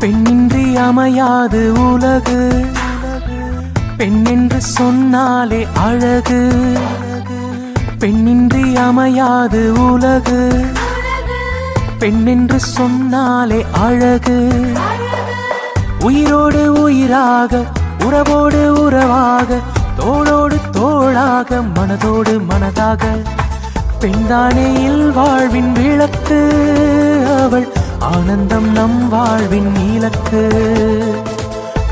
பெண்ணின்றி அமையாது உலகு, பெண் என்று சொன்னாலே அழகு. பெண்ணின்றி அமையாது உலகு, பெண் என்று சொன்னாலே அழகு. உயிரோடு உயிராக, உறவோடு உறவாக, தோளோடு தோளாக, மனதோடு மனதாக, பெண்தானே வாழ்வின் விளக்கு. அவள் ஆனந்தம் நம் வாழ்வின் இலக்கு.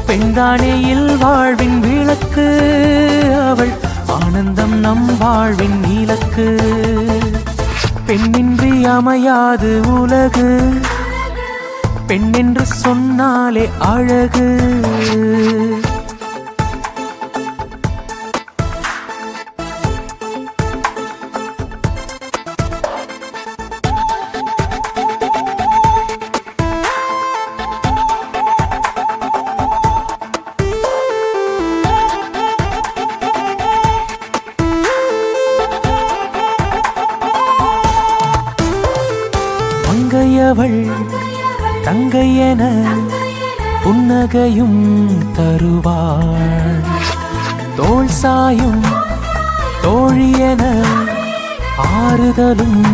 பெண்தானே வாழ்வின் விளக்கு. அவள் ஆனந்தம் நம் வாழ்வின் இலக்கு. பெண்ணின்றி அமையாது உலகு, பெண் என்று சொன்னாலே அழகு. மங்கையவள் தங்கையென புன்னகையும் தருவாள். தோள் சாயும் தோழியென ஆறுதலும்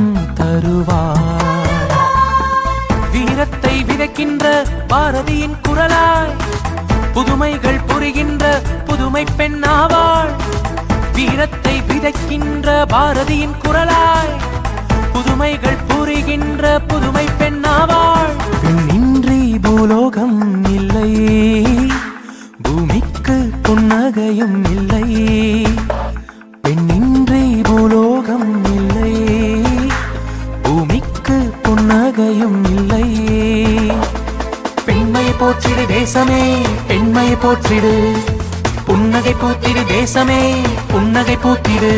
தருவாள். வீரத்தை விதைக்கின்ற பாரதியின் குரலாய் புதுமைகள் புரிகின்ற புதுமை பெண்ணாவாள். வீரத்தை விதைக்கின்ற பாரதியின் குரலாய் புதுமைகள் புரிகின்ற புதுமை பெண்ணாவாள். பெண்ணின்றி பூலோகம் இல்லை, பூமிக்கு புன்னகையும் இல்லை. பெண்ணின்றி பூலோகம் இல்லை, பூமிக்கு புன்னகையும் இல்லை. பெண்மையை போற்றிடு தேசமே, பெண்மையை போற்றிடு. புன்னகை பூத்திடு தேசமே, புன்னகை பூத்திடு.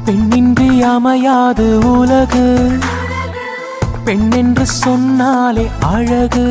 பெண்ணின்றி அமையாது உலகு, பெண் என்று சொன்னாலே அழகு.